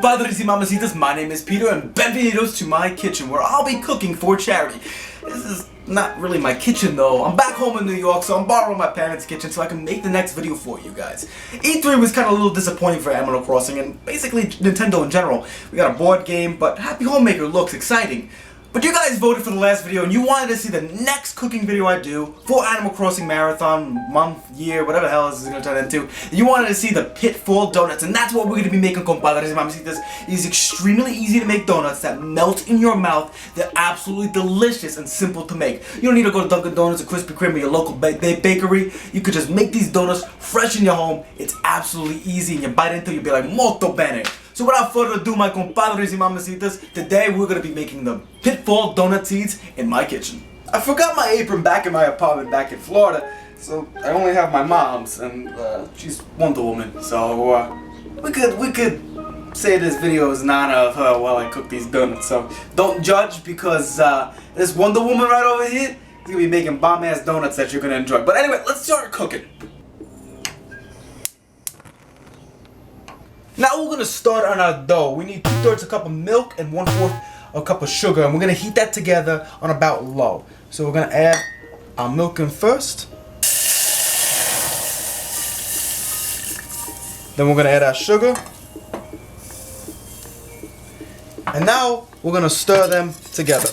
compadres y mamacitas, my name is Peter and bienvenidos to my kitchen where I'll be cooking for charity. This is not really my kitchen though. I'm back home in New York, so I'm borrowing my parents' kitchen so I can make the next video for you guys. E3 was kind of a little disappointing for Animal Crossing and basically Nintendo in general. We got a board game, but Happy Homemaker looks exciting. But you guys voted for the last video and you wanted to see the next cooking video I do for Animal Crossing Marathon, month, year, whatever the hell this is going to turn into. You wanted to see the Pitfall donuts, and that's what we're going to be making, compadres and mamacitas. It is extremely easy to make donuts that melt in your mouth. They're absolutely delicious and simple to make. You don't need to go to Dunkin' Donuts or Krispy Kreme or your local bakery. You could just make these donuts fresh in your home. It's absolutely easy, and you bite into it, you'll be like, molto bene. So without further ado, my compadres y mamacitas, today we're going to be making the Pitfall donut seeds in my kitchen. I forgot my apron back in my apartment back in Florida, so I only have my mom's, and she's Wonder Woman. So we could say this video is in honor of her while I cook these donuts. So don't judge, because this Wonder Woman right over here is going to be making bomb-ass donuts that you're going to enjoy. But anyway, let's start cooking. Now we're going to start on our dough. We need 2/3 a cup of milk and 1/4 a cup of sugar, and we're going to heat that together on about low. So we're going to add our milk in first. Then we're going to add our sugar. And now we're going to stir them together.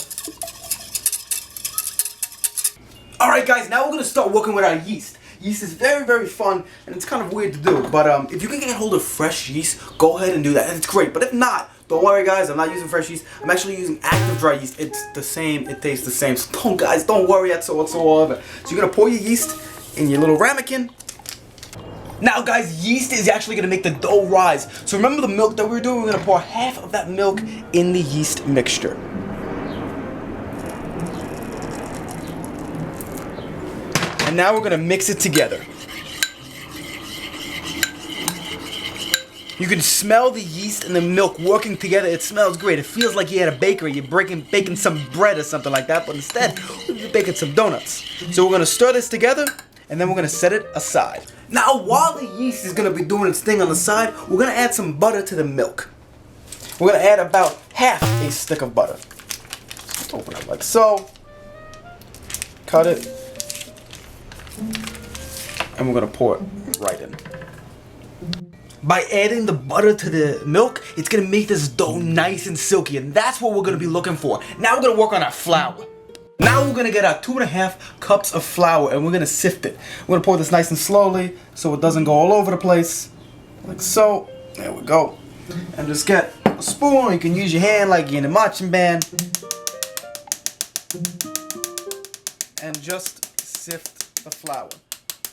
Alright guys, now we're going to start working with our yeast. Yeast is very, very fun, and it's kind of weird to do, but if you can get hold of fresh yeast, go ahead and do that, and it's great. But if not, don't worry guys, I'm not using fresh yeast. I'm actually using active dry yeast. It's the same, it tastes the same, so don't worry whatsoever. So you're going to pour your yeast in your little ramekin. Now guys, yeast is actually going to make the dough rise. So remember the milk that we were doing? We're going to pour half of that milk in the yeast mixture. And now we're going to mix it together. You can smell the yeast and the milk working together. It smells great. It feels like you're at a bakery. You're baking some bread or something like that, but instead, we're baking some donuts. So we're going to stir this together, and then we're going to set it aside. Now, while the yeast is going to be doing its thing on the side, we're going to add some butter to the milk. We're going to add about half a stick of butter. Open it like so. Cut it. And we're going to pour it right in. By adding the butter to the milk, it's going to make this dough nice and silky, and that's what we're going to be looking for. Now we're going to work on our flour. Now we're going to get our 2.5 cups of flour, and we're going to sift it. We're going to pour this nice and slowly so it doesn't go all over the place, like so. There we go. And just get a spoon, or you can use your hand like you're in a marching band. And just sift the flour.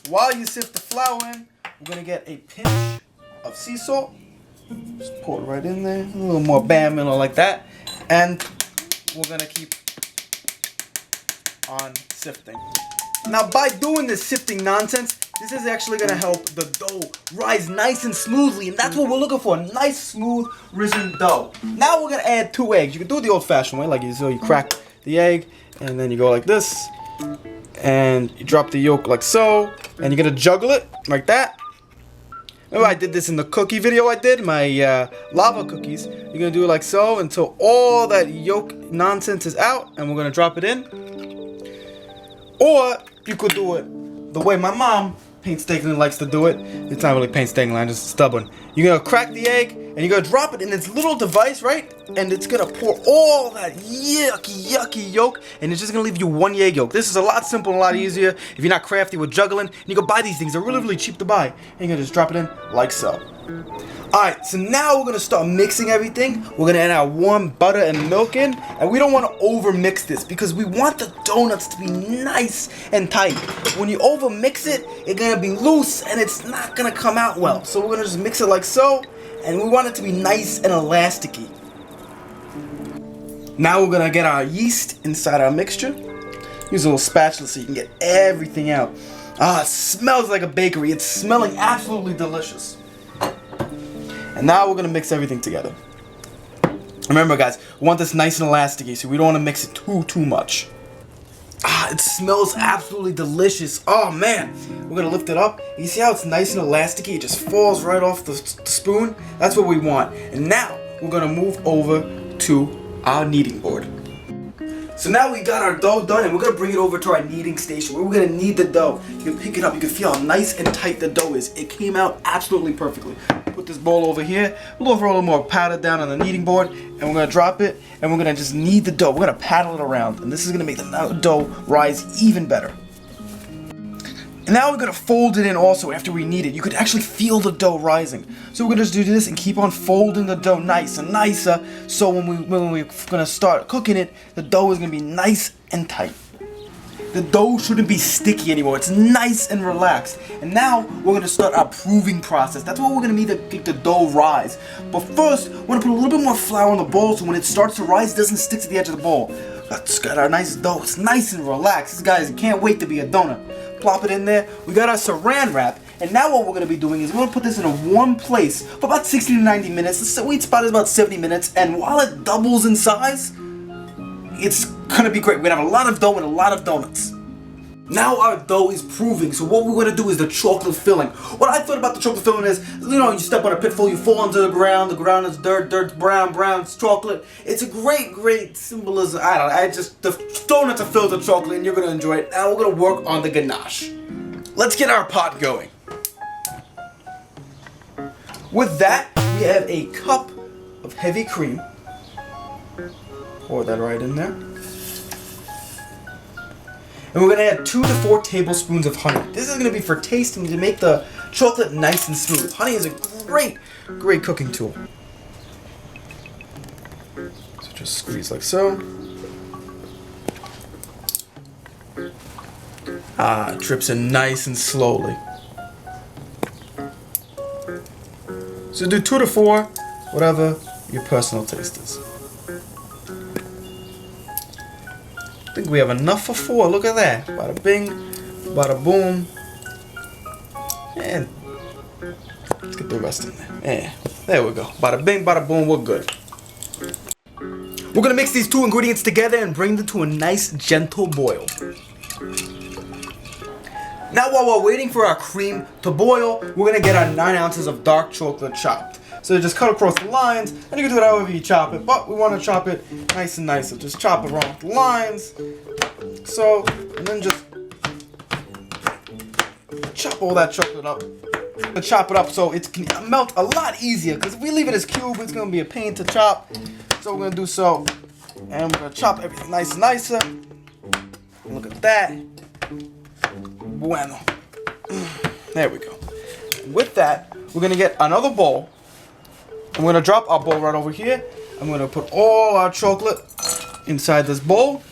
While you sift the flour in, we're going to get a pinch of sea salt. Just pour it right in there. A little more bam, like that. And we're going to keep on sifting. Now by doing this sifting nonsense, this is actually going to help the dough rise nice and smoothly. And that's what we're looking for. Nice, smooth, risen dough. Now we're going to add 2 eggs. You can do it the old-fashioned way. Like so you crack the egg, and then you go like this. And you drop the yolk like so, and you're gonna juggle it like that. Remember I did this in the cookie video I did, my lava cookies. You're gonna do it like so until all that yolk nonsense is out, and we're gonna drop it in. Or you could do it the way my mom painstakingly likes to do it. It's not really painstakingly, I'm just stubborn. You're gonna crack the egg, and you're gonna drop it in this little device, right? And it's gonna pour all that yucky yolk, and it's just gonna leave you 1 egg yolk. This is a lot simpler and a lot easier if you're not crafty with juggling. And you can buy these things, they're really, really cheap to buy. And you're gonna just drop it in like so. Alright, so now we're gonna start mixing everything. We're gonna add our warm butter and milk in, and we don't wanna over mix this because we want the donuts to be nice and tight. When you over mix it, it's gonna be loose and it's not gonna come out well. So we're gonna just mix it like so, and we want it to be nice and elasticy. Now we're gonna get our yeast inside our mixture. Use a little spatula so you can get everything out. Ah, it smells like a bakery. It's smelling absolutely delicious. And now we're gonna mix everything together. Remember guys, we want this nice and elasticy, so we don't want to mix it too much. Ah, it smells absolutely delicious. Oh man, we're gonna lift it up. You see how it's nice and elasticy? It just falls right off the spoon. That's what we want. And now we're gonna move over to our kneading board. So now we got our dough done, and we're gonna bring it over to our kneading station where we're gonna knead the dough. You can pick it up, you can feel how nice and tight the dough is. It came out absolutely perfectly. Put this bowl over here, we'll throw a little more powder down on the kneading board, and we're gonna drop it, and we're gonna just knead the dough. We're gonna paddle it around, and this is gonna make the dough rise even better. And now we're gonna fold it in also after we knead it. You could actually feel the dough rising. So we're gonna just do this and keep on folding the dough nice and nicer. So when we're gonna start cooking it, the dough is gonna be nice and tight. The dough shouldn't be sticky anymore. It's nice and relaxed. And now we're gonna start our proving process. That's what we're gonna need to make the dough rise. But first, we're gonna put a little bit more flour on the bowl so when it starts to rise, it doesn't stick to the edge of the bowl. Let's get our nice dough. It's nice and relaxed. This guys can't wait to be a donut. Plop it in there. We got our saran wrap, and now what we're gonna be doing is we're gonna put this in a warm place for about 60 to 90 minutes. The sweet spot is about 70 minutes, and while it doubles in size, it's gonna be great. We're gonna have a lot of dough and a lot of donuts. Now our dough is proving, so what we're gonna do is the chocolate filling. What I thought about the chocolate filling is, you step on a pitfall, you fall into the ground is dirt, dirt's brown, brown's chocolate. It's a great symbolism. The donuts are filled with chocolate and you're gonna enjoy it. Now we're gonna work on the ganache. Let's get our pot going. With that, we have a cup of heavy cream. Pour that right in there. And we're gonna add 2 to 4 tablespoons of honey. This is gonna be for tasting to make the chocolate nice and smooth. Honey is a great cooking tool. So just squeeze like so. It drips in nice and slowly. So do 2 to 4, whatever your personal taste is. I think we have enough for 4. Look at that. Bada bing, bada boom. And let's get the rest in there. Yeah, there we go. Bada bing, bada boom, we're good. We're gonna mix these 2 ingredients together and bring them to a nice gentle boil. Now while we're waiting for our cream to boil, we're gonna get our 9 ounces of dark chocolate chopped. So just cut across the lines, and you can do it however you chop it, but we want to chop it nice and nice. So just chop it along the lines. So, and then just chop all that chocolate up. Chop it up so it can melt a lot easier, because if we leave it as cube, it's going to be a pain to chop. So we're going to do so, and we're going to chop everything nice and nicer. Look at that. Bueno. There we go. With that, we're going to get another bowl. I'm going to drop our bowl right over here. I'm going to put all our chocolate inside this bowl.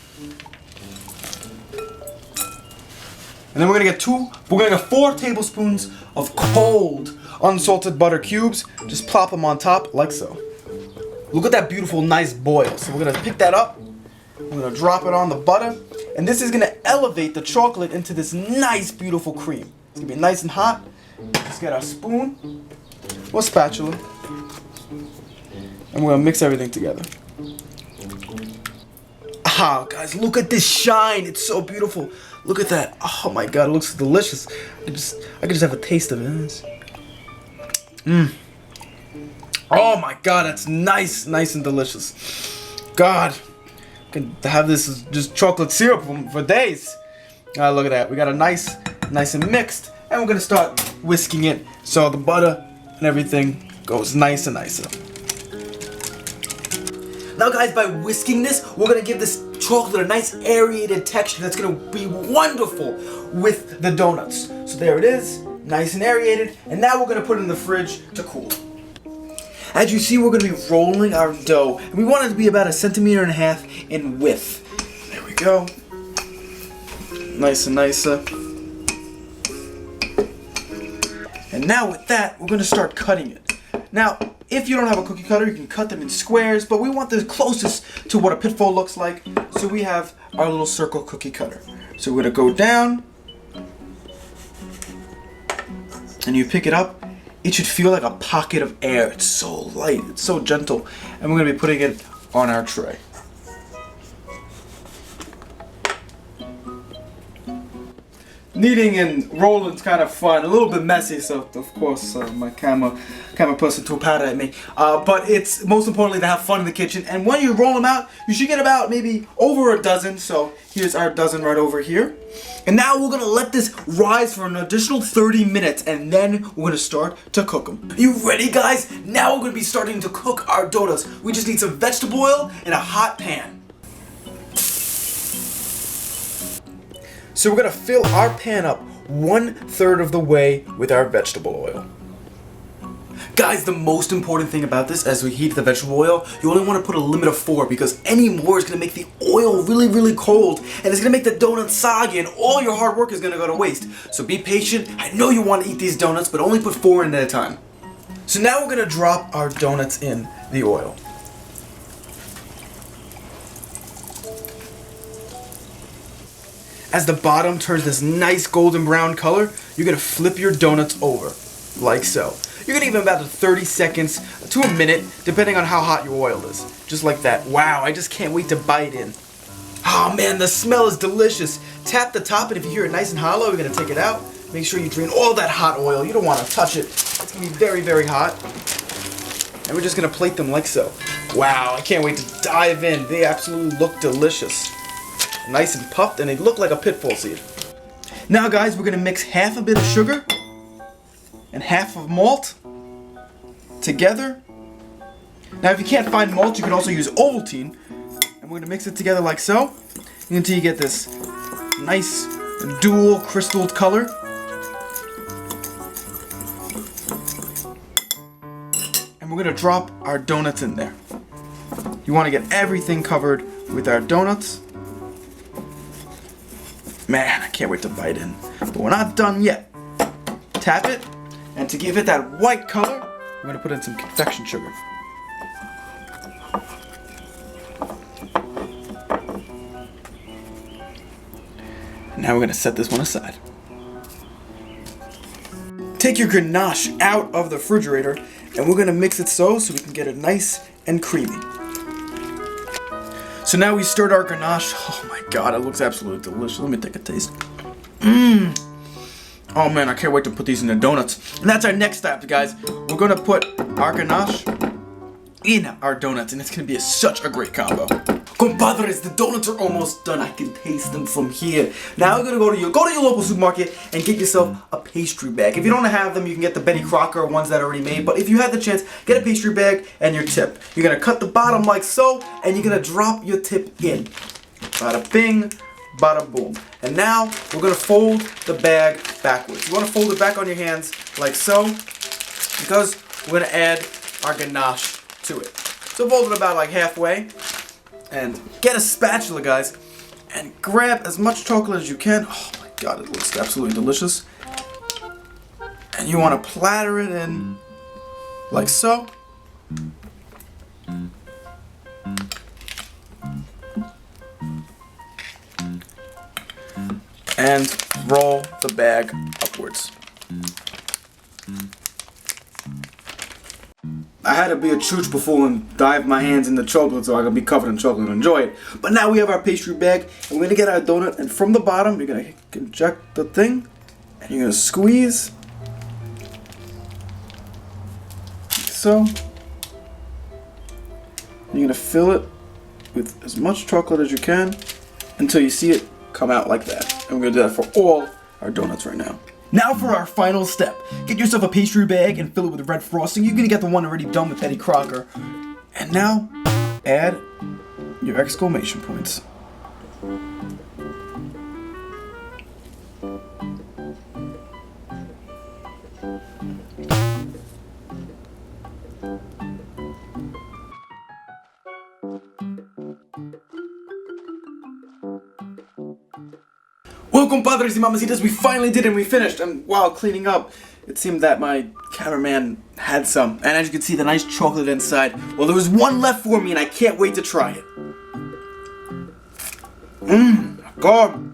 And then we're going to get 4 tablespoons of cold unsalted butter cubes. Just plop them on top like so. Look at that beautiful, nice boil. So we're going to pick that up. We're going to drop it on the butter. And this is going to elevate the chocolate into this nice, beautiful cream. It's going to be nice and hot. Let's get our spoon or spatula. And we're gonna mix everything together. Ah, guys, look at this shine. It's so beautiful. Look at that. Oh my God, it looks delicious. I could just have a taste of it. Oh my God, that's nice and delicious. God, I can have this as just chocolate syrup for days. Look at that. We got a nice and mixed, and we're gonna start whisking it so the butter and everything goes nice and nicer. Now guys, by whisking this, we're going to give this chocolate a nice aerated texture that's going to be wonderful with the donuts. So there it is, nice and aerated, and now we're going to put it in the fridge to cool. As you see, we're going to be rolling our dough, and we want it to be about 1.5 centimeters in width. There we go. Nice and nicer. And now with that, we're going to start cutting it. Now, if you don't have a cookie cutter, you can cut them in squares, but we want the closest to what a Pitfall looks like, so we have our little circle cookie cutter. So we're going to go down, and you pick it up. It should feel like a pocket of air. It's so light, it's so gentle, and we're going to be putting it on our tray. kneading and rolling's kind of fun, a little bit messy, so of course my camera person threw powder at me. But it's most importantly to have fun in the kitchen. And when you roll them out, you should get about maybe over a dozen. So here's our dozen right over here. And now we're gonna let this rise for an additional 30 minutes, and then we're gonna start to cook them. Are you ready, guys? Now we're gonna be starting to cook our donuts. We just need some vegetable oil in a hot pan. So we're gonna fill our pan up 1/3 of the way with our vegetable oil. Guys, the most important thing about this, as we heat the vegetable oil, you only want to put a limit of 4, because any more is going to make the oil really, really cold, and it's going to make the donut soggy, and all your hard work is going to go to waste. So be patient. I know you want to eat these donuts, but only put 4 in at a time. So now we're going to drop our donuts in the oil. As the bottom turns this nice golden brown color, you're going to flip your donuts over, like so. You're gonna give them about 30 seconds to a minute, depending on how hot your oil is. Just like that. Wow, I just can't wait to bite in. Oh man, the smell is delicious. Tap the top, and if you hear it nice and hollow, you're gonna take it out. Make sure you drain all that hot oil. You don't wanna touch it. It's gonna be very, very hot. And we're just gonna plate them like so. Wow, I can't wait to dive in. They absolutely look delicious. Nice and puffed, and they look like a pitfall seed. Now guys, we're gonna mix half a bit of sugar and half of malt together. Now if you can't find malt, you can also use Ovaltine, and we're gonna mix it together like so until you get this nice dual crystalled color. And we're gonna drop our donuts in there. You want to get everything covered with our donuts. Man, I can't wait to bite in. But we're not done yet. Tap it. And to give it that white color, we're going to put in some confection sugar. Now we're going to set this one aside. Take your ganache out of the refrigerator, and we're going to mix it so we can get it nice and creamy. So now we stirred our ganache. Oh my god, it looks absolutely delicious. Let me take a taste. Mmm. Oh man, I can't wait to put these in the donuts. And that's our next step, guys. We're gonna put our ganache in our donuts, and it's gonna be such a great combo. Compadres, the donuts are almost done. I can taste them from here. Now we're gonna go to your local supermarket and get yourself a pastry bag. If you don't have them, you can get the Betty Crocker ones that are already made. But if you have the chance, get a pastry bag and your tip. You're gonna cut the bottom like so, and you're gonna drop your tip in. Bada bing, bada boom. And now we're gonna fold the bag backwards. You wanna fold it back on your hands like so, because we're gonna add our ganache to it. So fold it about like halfway, and get a spatula, guys, and grab as much chocolate as you can. Oh my god, it looks absolutely delicious. And you wanna platter it in like so. And roll the bag upwards. I had to be a chooch before and dive my hands in the chocolate so I can be covered in chocolate and enjoy it. But now we have our pastry bag, and we're gonna get our donut, and from the bottom you're gonna inject the thing, and you're gonna squeeze. Like so. You're gonna fill it with as much chocolate as you can until you see it come out like that. And we're gonna do that for all our donuts right now. Now for our final step. Get yourself a pastry bag and fill it with red frosting. You're gonna get the one already done with Betty Crocker. And now, add your exclamation points. Well, compadres y mamacitas, we finally did it and we finished. And while cleaning up, it seemed that my cameraman had some. And as you can see, the nice chocolate inside. Well, there was one left for me and I can't wait to try it. God.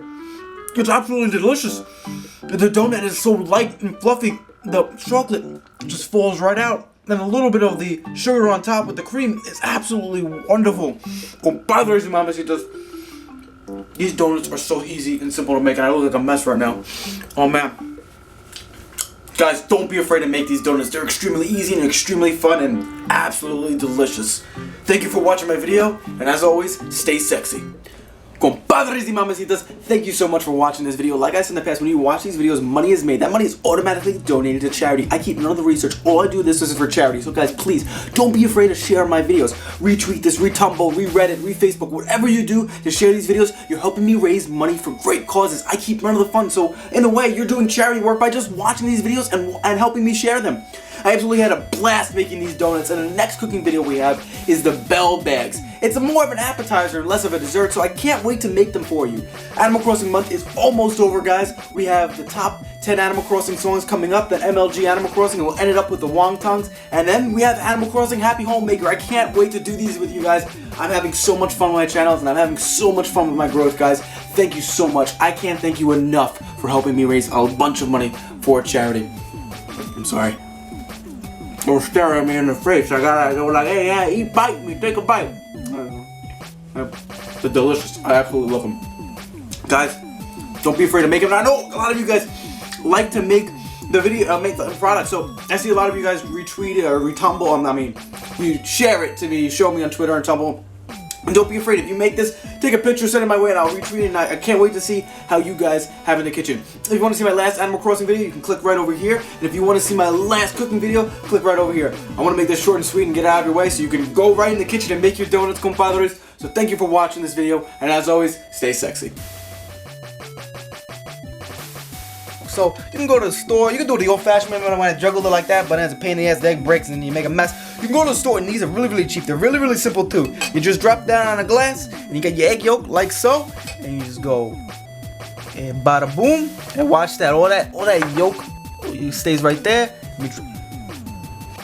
It's absolutely delicious. The donut is so light and fluffy, the chocolate just falls right out. And a little bit of the sugar on top with the cream is absolutely wonderful. Compadres y mamacitas. These donuts are so easy and simple to make, and I look like a mess right now. Oh man. Guys, don't be afraid to make these donuts. They're extremely easy and extremely fun and absolutely delicious. Thank you for watching my video, and as always, stay sexy. Compadres y mamacitas, thank you so much for watching this video. Like I said in the past, when you watch these videos, money is made. That money is automatically donated to charity. I keep none of the research. All I do this is for charity. So guys, please, don't be afraid to share my videos. Retweet this, retumble, re-Reddit, re-Facebook, whatever you do to share these videos, you're helping me raise money for great causes. I keep none of the fun. So in a way, you're doing charity work by just watching these videos and helping me share them. I absolutely had a blast making these donuts, and the next cooking video we have is the bell bags. It's more of an appetizer and less of a dessert, so I can't wait to make them for you. Animal Crossing month is almost over, guys. We have the top 10 Animal Crossing songs coming up, then MLG Animal Crossing, and we'll end it up with the Wontongs. And then we have Animal Crossing Happy Homemaker. I can't wait to do these with you guys. I'm having so much fun with my channels, and I'm having so much fun with my growth, guys. Thank you so much. I can't thank you enough for helping me raise a bunch of money for charity. I'm sorry. Don't stare at me in the face. I gotta go like, hey, yeah, eat, bite me, take a bite. They're delicious. I absolutely love them. Guys, don't be afraid to make them. I know a lot of you guys like to make the video, make the product. So I see a lot of you guys retweet it or retumble. I mean, you share it to me, show me on Twitter and Tumble. And don't be afraid, if you make this, take a picture, send it my way, and I'll retweet it, and I can't wait to see how you guys have in the kitchen. If you want to see my last Animal Crossing video, you can click right over here. And if you want to see my last cooking video, click right over here. I want to make this short and sweet and get out of your way so you can go right in the kitchen and make your donuts, compadres. So thank you for watching this video, and as always, stay sexy. So you can go to the store, you can do the old-fashioned way when I want to juggle it like that, but then it's a pain in the ass, the egg breaks and you make a mess. You can go to the store, and these are really, really cheap. They're really, really simple too. You just drop down on a glass, and you get your egg yolk like so, and you just go and bada boom, and watch that. All that yolk stays right there.